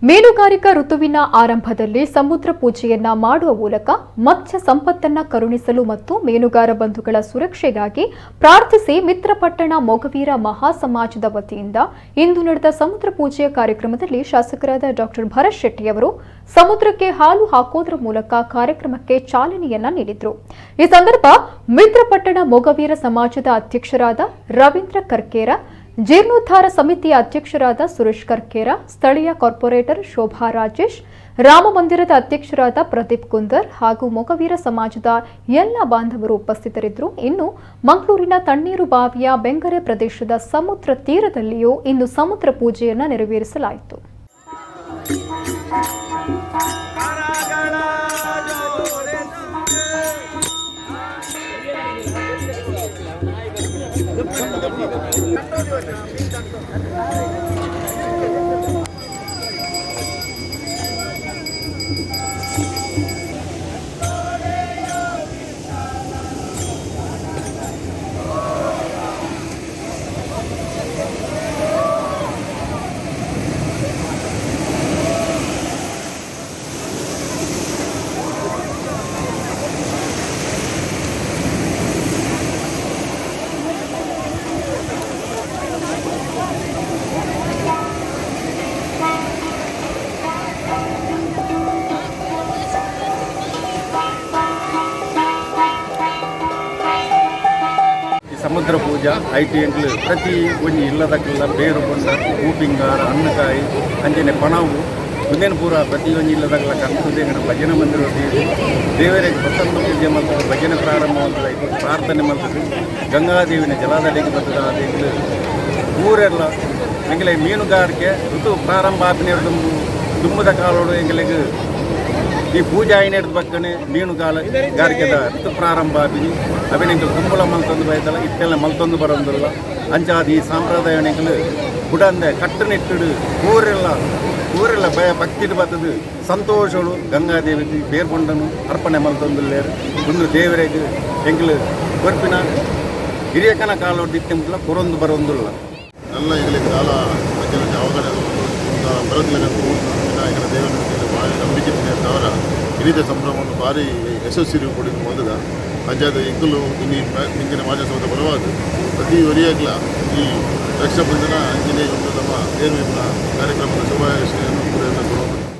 ಮೀನುಗಾರಿಕಾ ಋತುವಿನ ಆರಂಭದಲ್ಲಿ ಸಮುದ್ರ ಪೂಜೆಯನ್ನ ಮಾಡುವ ಮೂಲಕ ಮತ್ಸ್ಯ ಸಂಪತ್ತನ್ನ ಕರುಣಿಸಲು ಮತ್ತು ಮೀನುಗಾರ ಬಂಧುಗಳ ಸುರಕ್ಷೆಗಾಗಿ ಪ್ರಾರ್ಥಿಸಿ ಮಿತ್ರಪಟ್ಟಣ ಮೊಗವೀರ ಮಹಾಸಮಾಜದ ವತಿಯಿಂದ ಇಂದು ನಡೆದ ಸಮುದ್ರ ಪೂಜೆಯ ಕಾರ್ಯಕ್ರಮದಲ್ಲಿ ಶಾಸಕರಾದ ಡಾಕ್ಟರ್ ಭರತ್ ಶೆಟ್ಟಿ ಅವರು ಸಮುದ್ರಕ್ಕೆ ಹಾಲು ಹಾಕೋದ್ರ ಮೂಲಕ ಕಾರ್ಯಕ್ರಮಕ್ಕೆ ಚಾಲನೆಯನ್ನ ನೀಡಿದರು. ಈ ಸಂದರ್ಭ ಮಿತ್ರಪಟ್ಟಣ ಮೊಗವೀರ ಸಮಾಜದ ಅಧ್ಯಕ್ಷರಾದ ರವೀಂದ್ರ ಕರ್ಕೇರ, ಜೀರ್ಣೋದ್ಧಾರ ಸಮಿತಿಯ ಅಧ್ಯಕ್ಷರಾದ ಸುರೇಶ್ ಕರ್ಕೇರ, ಸ್ಥಳೀಯ ಕಾರ್ಪೊರೇಟರ್ ಶೋಭಾ ರಾಜೇಶ್, ರಾಮ ಮಂದಿರದ ಅಧ್ಯಕ್ಷರಾದ ಪ್ರದೀಪ್ ಕುಂದರ್ ಹಾಗೂ ಮೊಗವೀರ ಸಮಾಜದ ಎಲ್ಲ ಬಾಂಧವರು ಉಪಸ್ಥಿತರಿದ್ದರು. ಇನ್ನು ಮಂಗಳೂರಿನ ತಣ್ಣೀರು ಬಾವಿಯ ಬೆಂಗರೆ ಪ್ರದೇಶದ ಸಮುದ್ರ ತೀರದಲ್ಲಿಯೂ ಇಂದು ಸಮುದ್ರ ಪೂಜೆಯನ್ನು ನೆರವೇರಿಸಲಾಯಿತು. ಸಮುದ್ರ ಪೂಜಾ ಐಟಿ ಎಂಕ್ಲು ಪ್ರತಿ ಒಂಜಿ ಇಲ್ಲದಕ್ಕೆಲ್ಲ ಬೇರು ಕೊಂಡ ಹೂಪಿಂಗಾರ ಅನ್ನಕಾಯಿ ಅಂಜನೆ ಪಣವು ಮುಂದೇನು ಪೂರ ಪ್ರತಿ ಒಂಜಿ ಇಲ್ಲದಕ್ಕೆಲ್ಲ ಕರ್ತುದೇಗನ ಭಜನೆ ಮಂದಿರ ದೇವರಿಗೆ ಬಸವನ ಪೂಜೆ ಮಾಡ್ತಾರೆ, ಭಜನೆ ಪ್ರಾರಂಭ ಮಾಡ್ತಾರೆ, ಪ್ರಾರ್ಥನೆ ಮಾಡ್ತಾರೆ. ಗಂಗಾದೇವಿನ ಜಲಾದಡಿಗೆ ಬರ್ತದೆ. ಅದೆಂಗ್ಲು ಊರೆಲ್ಲ ಎಂಗ್ಲೆ ಮೀನುಗಾರಿಕೆ ಋತು ಪ್ರಾರಂಭ ಆಪಿನ ದುಮ್ಮದ ಕಾಲೋಡು ಎಂಗ್ಲಿಗೆ ಈ ಪೂಜೆ ಐನೆಡ್ದು ಪಕ್ಕನೆ ಮೀನುಗಾರಿಕೆದ ಋತು ಪ್ರಾರಂಭ ಆಪಿನಿ ಅವೇನೆಂಗೆ ಕುಂಬಳ ಮಲ್ತೊಂದು ಬೈತಲ್ಲ ಇತ್ತೆಲ್ಲ ಮಲ್ತೊಂದು ಬರೋದಿಲ್ಲ ಅಂಚಾದ ಈ ಸಂಪ್ರದಾಯಗಳು ಬುಡಂದೆ ಕಟ್ಟನಿಟ್ಟು ಊರೆಲ್ಲ ಭಯ ಭಕ್ತಿದು ಬರ್ತದೆ. ಸಂತೋಷಗಳು ಗಂಗಾದೇವಿಗೆ ಬೇರ್ಕೊಂಡನು ಅರ್ಪಣೆ ಮಲ್ತೊಂದುಲ್ಲೇರು ಒಂದು ದೇವರಿಗೆ ಎಂಗ್ಲು ಕೊರ್ಪಿನ ಹಿರಿಯಕನ ಕಾಲೋಡು ಇತ್ತಿಂಬಲ್ಲ ಕೊರೊಂದು ಬರೋದಿಲ್ಲ ಎಲ್ಲ ಈಗಲೇ ಕಾಲ ಅವಘಡ ಬರೋದಿಲ್ಲ ದೇವರ ನಂಬಿಕೆ ಅವರ ಹಿರಿದ ಸಂಭ್ರಮವನ್ನು ಭಾರಿ ಯಶಸ್ವಿ ಕೊಡಿದ್ದು ಮೊದಲ ಅಂಜಾದ ಎಂಕಲು ಇಂದಿನ ಮಾಜಸೌಧ ಬಲವಾದ ಪ್ರತಿ ಒರಿಯಾಗಲ ಈ ರಕ್ಷಾಬಂಧನ ಅಂಜನೇ ಒಂದು ನಮ್ಮ ದೇವರ ಕಾರ್ಯಕ್ರಮದ ಶುಭಾಶಯ